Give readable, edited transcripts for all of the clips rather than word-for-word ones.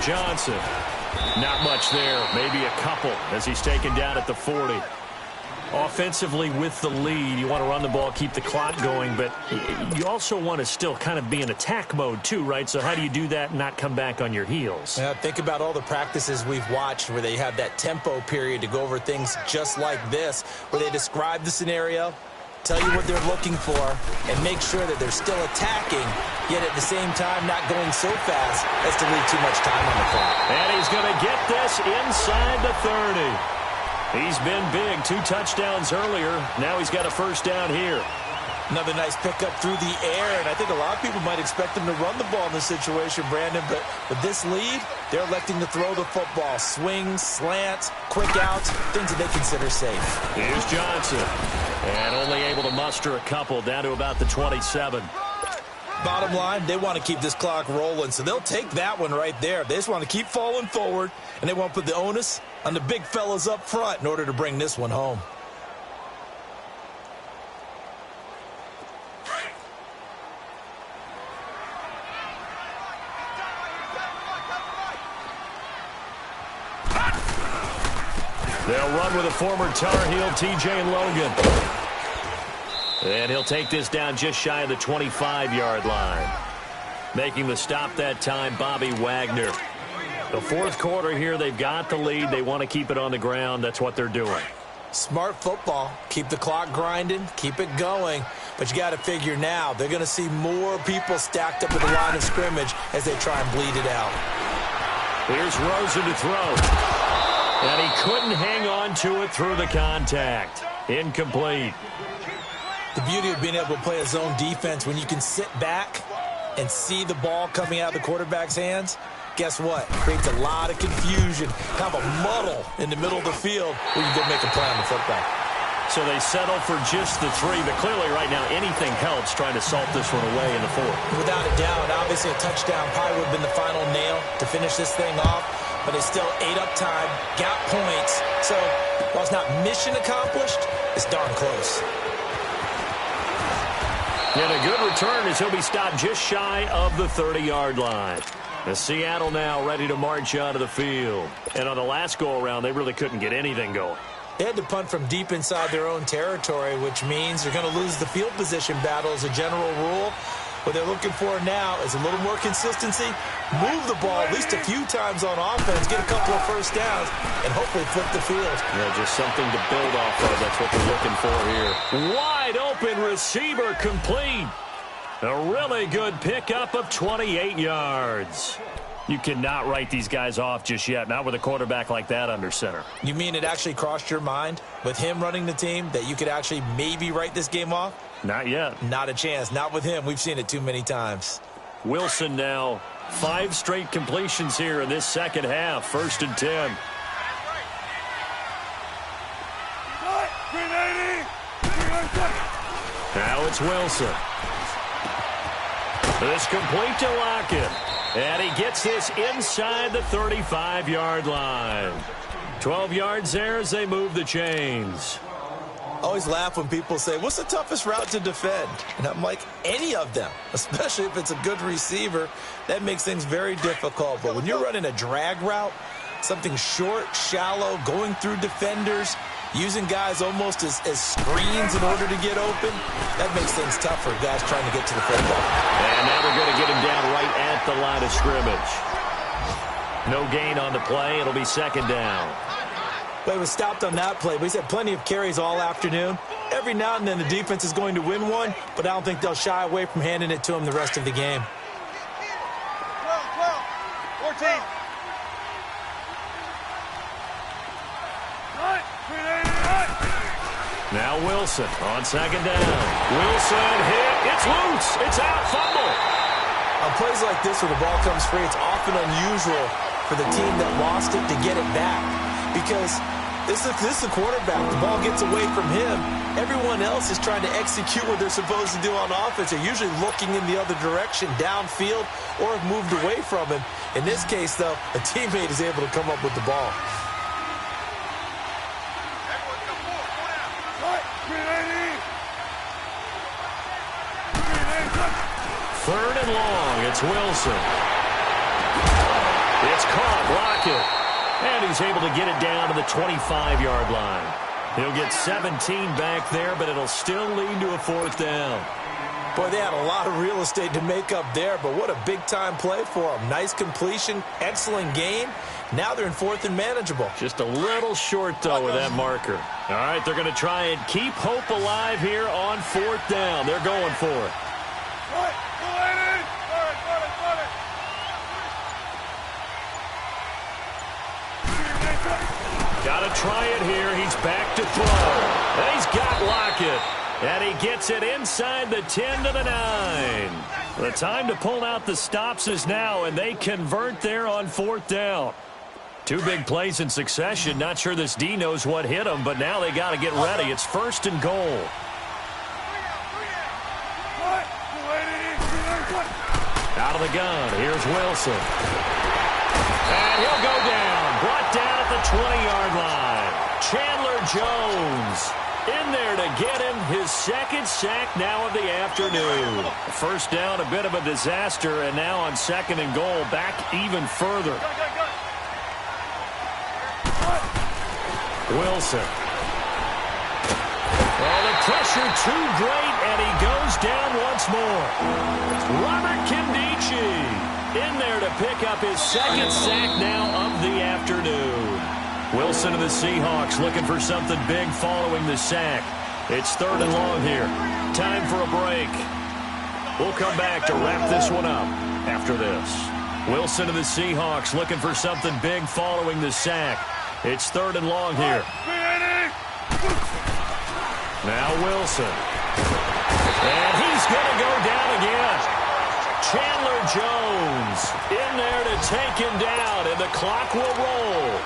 Johnson. Not much there, maybe a couple as he's taken down at the 40. Offensively with the lead, you want to run the ball, keep the clock going, but you also want to still kind of be in attack mode too, right? So how do you do that and not come back on your heels? Yeah, think about all the practices we've watched where they have that tempo period to go over things just like this, where they describe the scenario, tell you what they're looking for, and make sure that they're still attacking, yet at the same time not going so fast as to leave too much time on the clock. And he's going to get this inside the 30. He's been big, 2 touchdowns earlier. Now he's got a first down here. Another nice pickup through the air, and I think a lot of people might expect him to run the ball in this situation, Brandon, but with this lead, they're electing to throw the football. Swings, slants, quick outs, things that they consider safe. Here's Johnson, and only able to muster a couple down to about the 27. Bottom line, they want to keep this clock rolling, so they'll take that one right there. They just want to keep falling forward, and they want to put the onus on the big fellas up front in order to bring this one home. They'll run with a former Tar Heel, TJ Logan. And he'll take this down just shy of the 25-yard line. Making the stop that time, Bobby Wagner. The fourth quarter here, they've got the lead. They want to keep it on the ground. That's what they're doing. Smart football. Keep the clock grinding. Keep it going. But you got to figure now, they're going to see more people stacked up at the line of scrimmage as they try and bleed it out. Here's Rosen to throw. And he couldn't hang on to it through the contact. Incomplete. The beauty of being able to play a zone defense when you can sit back and see the ball coming out of the quarterback's hands, guess what? Creates a lot of confusion, kind of a muddle in the middle of the field where you can go make a play on the football. So they settle for just the 3, but clearly right now anything helps trying to salt this one away in the 4th. Without a doubt, obviously a touchdown probably would have been the final nail to finish this thing off, but they still ate up time, got points. So while it's not mission accomplished, it's darn close. And a good return as he'll be stopped just shy of the 30-yard line. As Seattle now ready to march out of the field. And on the last go-around, they really couldn't get anything going. They had to punt from deep inside their own territory, which means they're going to lose the field position battle as a general rule. What they're looking for now is a little more consistency, move the ball at least a few times on offense, get a couple of first downs, and hopefully flip the field. Yeah, just something to build off of. That's what they're looking for here. Wide open receiver complete. A really good pickup of 28 yards. You cannot write these guys off just yet, not with a quarterback like that under center. You mean it actually crossed your mind with him running the team that you could actually maybe write this game off? Not yet. Not a chance. Not with him. We've seen it too many times. Wilson now 5 straight completions here in this second half. 1st and 10. Now it's Wilson. This complete to Lockett. And he gets this inside the 35-yard line. 12 yards there as they move the chains. Always laugh when people say, what's the toughest route to defend? And I'm like, any of them, especially if it's a good receiver. That makes things very difficult. But when you're running a drag route, something short, shallow, going through defenders, using guys almost as screens in order to get open, that makes things tough for guys trying to get to the football. And now they're going to get him down right at the line of scrimmage. No gain on the play. It'll be 2nd down. Well, he was stopped on that play, but he's had plenty of carries all afternoon. Every now and then the defense is going to win one, but I don't think they'll shy away from handing it to him the rest of the game. 14. Now Wilson on 2nd down. Wilson hit. It's loose. It's out. Fumble. On plays like this where the ball comes free, it's often unusual for the team that lost it to get it back. Because this is the quarterback. The ball gets away from him. Everyone else is trying to execute what they're supposed to do on offense. They're usually looking in the other direction, downfield, or have moved away from him. In this case, though, a teammate is able to come up with the ball. Third and long. It's Wilson. It's caught. Lockett. And he's able to get it down to the 25-yard line. He'll get 17 back there, but it'll still lead to a 4th down. Boy, they had a lot of real estate to make up there, but what a big-time play for them. Nice completion, excellent gain. Now they're in 4th and manageable. Just a little short, though, with that marker. All right, they're going to try and keep hope alive here on 4th down. They're going for it. Got to try it here. He's back to throw. And he's got Lockett. And he gets it inside the 10 to the 9. The time to pull out the stops is now, and they convert there on 4th down. 2 big plays in succession. Not sure this D knows what hit them, but now they got to get ready. It's 1st and goal. Out of the gun. Here's Wilson. And he'll go down. Brought down at the 20-yard line. Chandler Jones in there to get him his 2nd sack now of the afternoon. 1st down, a bit of a disaster, and now on 2nd and goal, back even further. Wilson. Oh, the pressure too great, and he goes down once more. Robert Kimdichie in there to pick up his 2nd sack now of the afternoon. Wilson and the Seahawks looking for something big following the sack. It's 3rd and long here. Time for a break. We'll come back to wrap this one up after this. Wilson and the Seahawks looking for something big following the sack. It's 3rd and long here. Now Wilson. And he's going to go down again. Chandler Jones in there to take him down, and the clock will roll.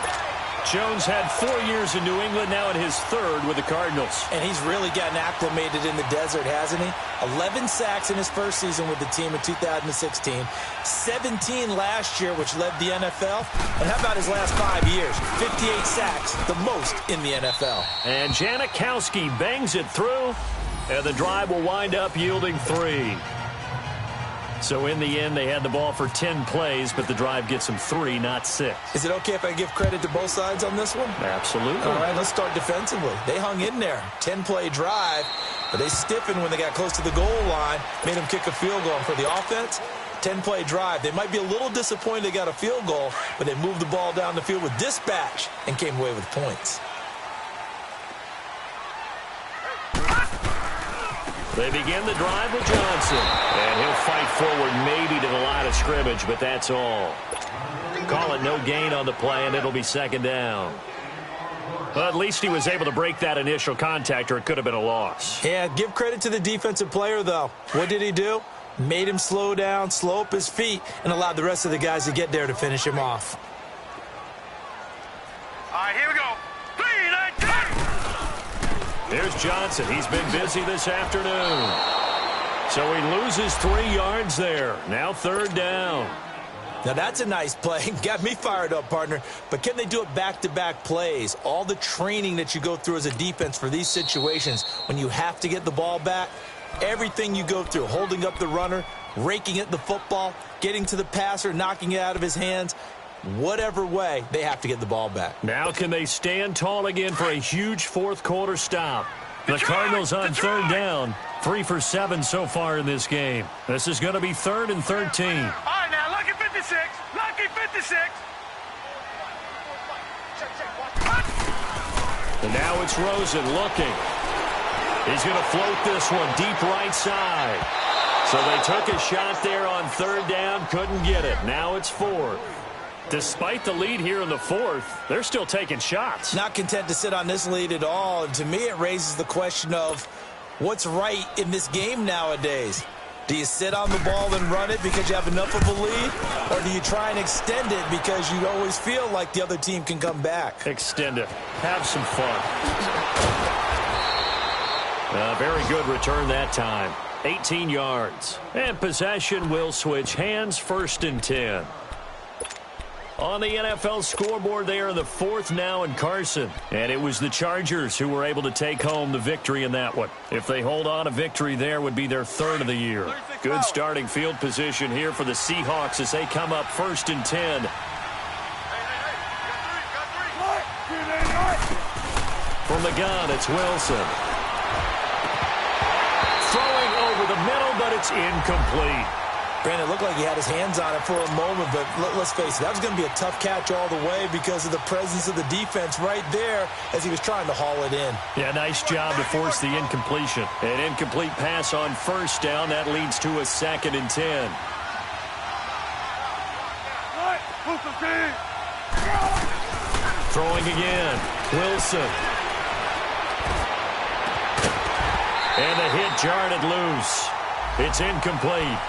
Jones had 4 years in New England, now in his 3rd with the Cardinals. And he's really gotten acclimated in the desert, hasn't he? 11 sacks in his first season with the team in 2016. 17 last year, which led the NFL. And how about his last 5 years? 58 sacks, the most in the NFL. And Janikowski bangs it through, and the drive will wind up yielding 3. So in the end, they had the ball for 10 plays, but the drive gets them 3, not 6. Is it okay if I give credit to both sides on this one? Absolutely. All right, let's start defensively. They hung in there. 10-play drive, but they stiffened when they got close to the goal line, made them kick a field goal. And for the offense, 10-play drive. They might be a little disappointed they got a field goal, but they moved the ball down the field with dispatch and came away with points. They begin the drive with Johnson. And he'll fight forward maybe to the line of scrimmage, but that's all. Call it no gain on the play, and it'll be 2nd down. Well, at least he was able to break that initial contact, or it could have been a loss. Yeah, give credit to the defensive player, though. What did he do? Made him slow down, slow up his feet, and allowed the rest of the guys to get there to finish him off. All right, here we go. 3, 9, 10. Here's Johnson. He's been busy this afternoon. So he loses 3 yards there. Now 3rd down. Now that's a nice play. Got me fired up, partner. But can they do it back-to-back plays? All the training that you go through as a defense for these situations, when you have to get the ball back, everything you go through, holding up the runner, raking at the football, getting to the passer, knocking it out of his hands, whatever way, they have to get the ball back. Now can they stand tall again for a huge 4th quarter stop? The Cardinals on 3rd down, 3 for 7 so far in this game. This is going to be 3rd and 13. All right, now, lucky 56. Lucky 56. And now it's Rosen looking. He's going to float this one deep right side. So they took a shot there on 3rd down, couldn't get it. Now it's 4th. Despite the lead here in the 4th, they're still taking shots. Not content to sit on this lead at all. And to me, it raises the question of what's right in this game nowadays. Do you sit on the ball and run it because you have enough of a lead? Or do you try and extend it because you always feel like the other team can come back? Extend it. Have some fun. Very good return that time. 18 yards. And possession will switch hands, 1st and 10. On the NFL scoreboard, they are in the 4th now in Carson. And it was the Chargers who were able to take home the victory in that one. If they hold on, a victory there would be their 3rd of the year. Good starting field position here for the Seahawks as they come up 1st and 10 From the gun, it's Wilson. Throwing over the middle, but it's incomplete. Brandon, it looked like he had his hands on it for a moment, but let's face it, that was going to be a tough catch all the way because of the presence of the defense right there as he was trying to haul it in. Yeah, nice job to force the incompletion. An incomplete pass on first down. That leads to a 2nd and 10. Throwing again. Wilson. And the hit jarred it loose. It's incomplete.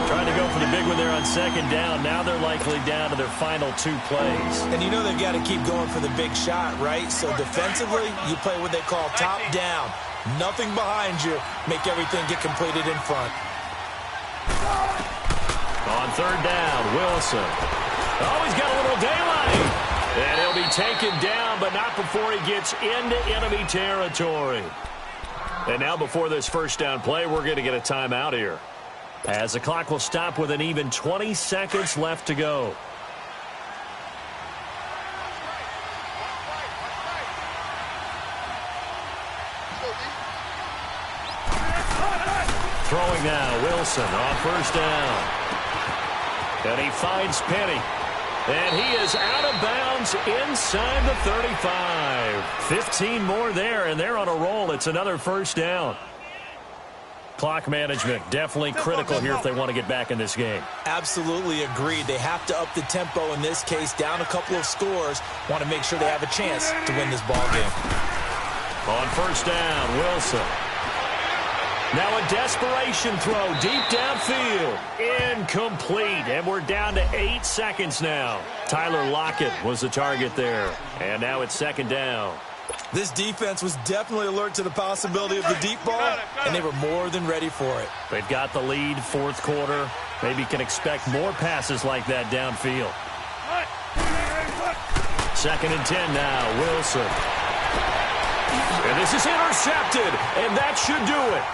Trying to go for the big one there on 2nd down. Now they're likely down to their final 2 plays. And you know they've got to keep going for the big shot, right? So defensively, you play what they call top down. Nothing behind you. Make everything get completed in front. On 3rd down, Wilson. Oh, he's got a little daylight. And he'll be taken down, but not before he gets into enemy territory. And now before this first down play, we're going to get a timeout here, as the clock will stop with an even 20 seconds left to go. Throwing now, Wilson on 1st down. And he finds Penny. And he is out of bounds inside the 35. 15 more there, and they're on a roll. It's another 1st down. Clock management definitely critical here if they want to get back in this game. Absolutely agreed. They have to up the tempo in this case, down a couple of scores. Want to make sure they have a chance to win this ball game. On 1st down, Wilson. Now a desperation throw deep downfield. Incomplete. And we're down to 8 seconds now. Tyler Lockett was the target there. And now it's 2nd down. This defense was definitely alert to the possibility of the deep ball, and they were more than ready for it. They've got the lead, 4th quarter. Maybe can expect more passes like that downfield. 2nd and 10 now, Wilson. And this is intercepted, and that should do it.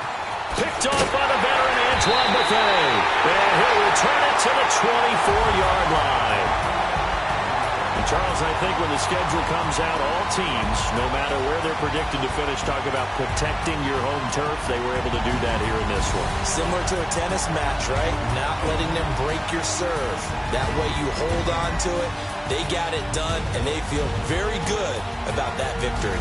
Picked off by the veteran Antoine Buffet. And he'll return it to the 24-yard line. And Charles, I think when the schedule comes out, all teams, no matter where they're predicted to finish, talk about protecting your home turf. They were able to do that here in this one. Similar to a tennis match, right? Not letting them break your serve. That way you hold on to it. They got it done, and they feel very good about that victory.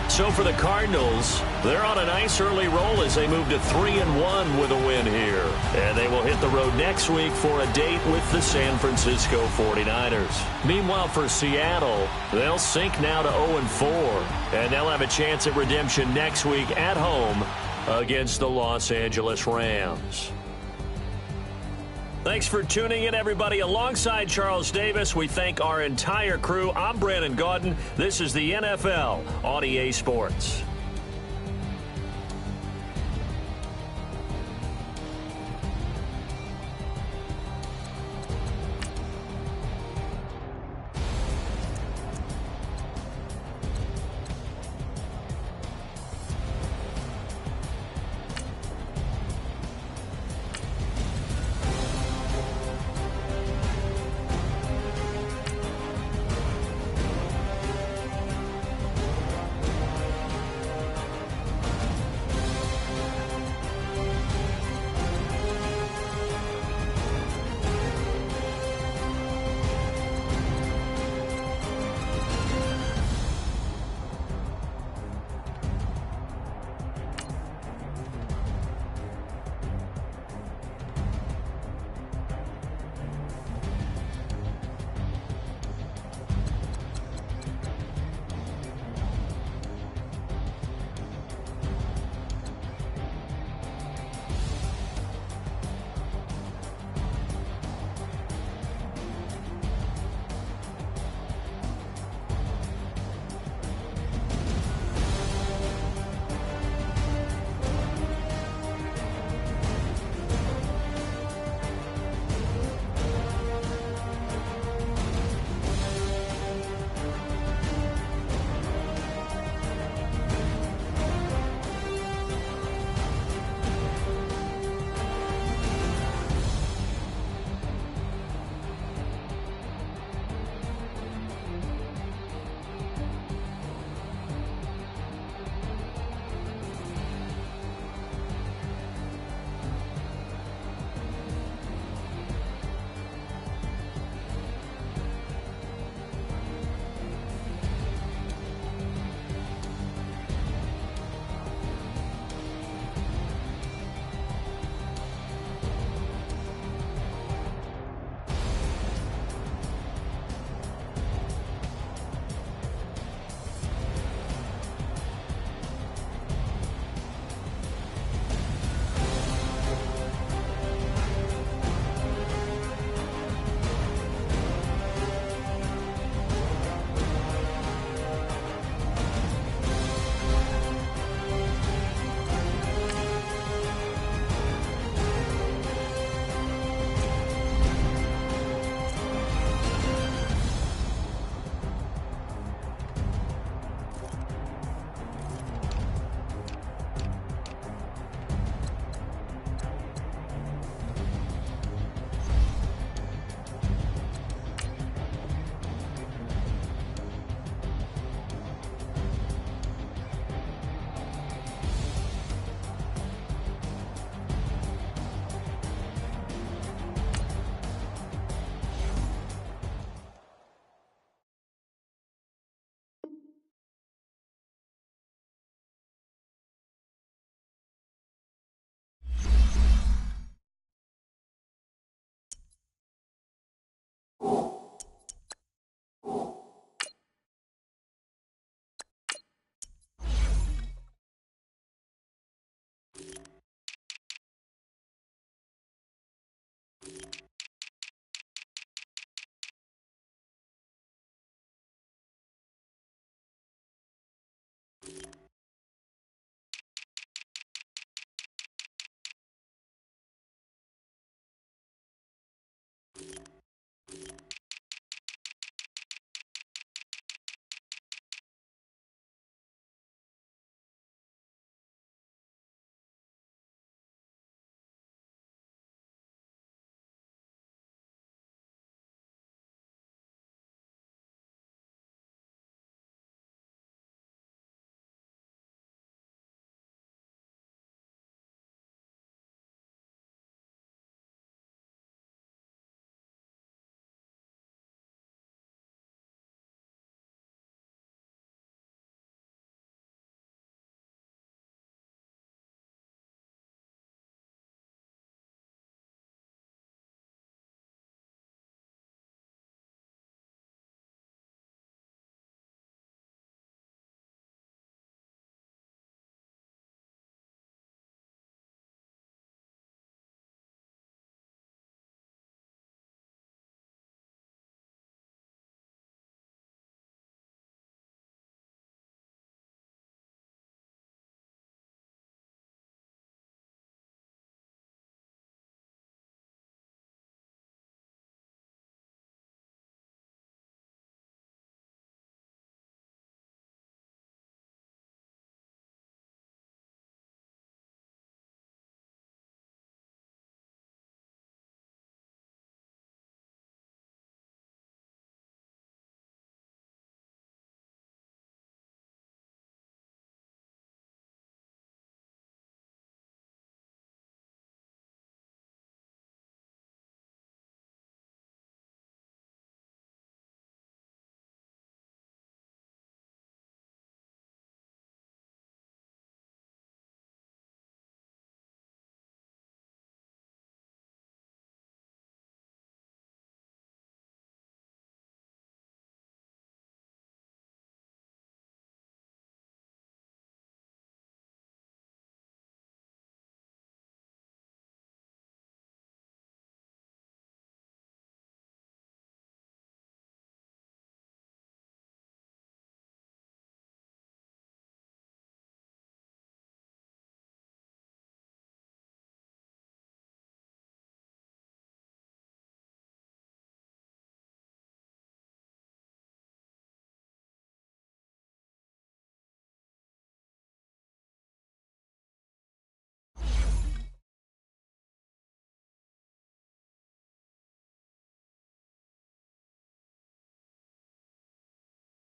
So for the Cardinals, they're on a nice early roll as they move to 3-1 with a win here. And they will hit the road next week for a date with the San Francisco 49ers. Meanwhile, for Seattle, they'll sink now to 0-4. And they'll have a chance at redemption next week at home against the Los Angeles Rams. Thanks for tuning in, everybody. Alongside Charles Davis, we thank our entire crew. I'm Brandon Gaudin. This is the NFL on EA Sports.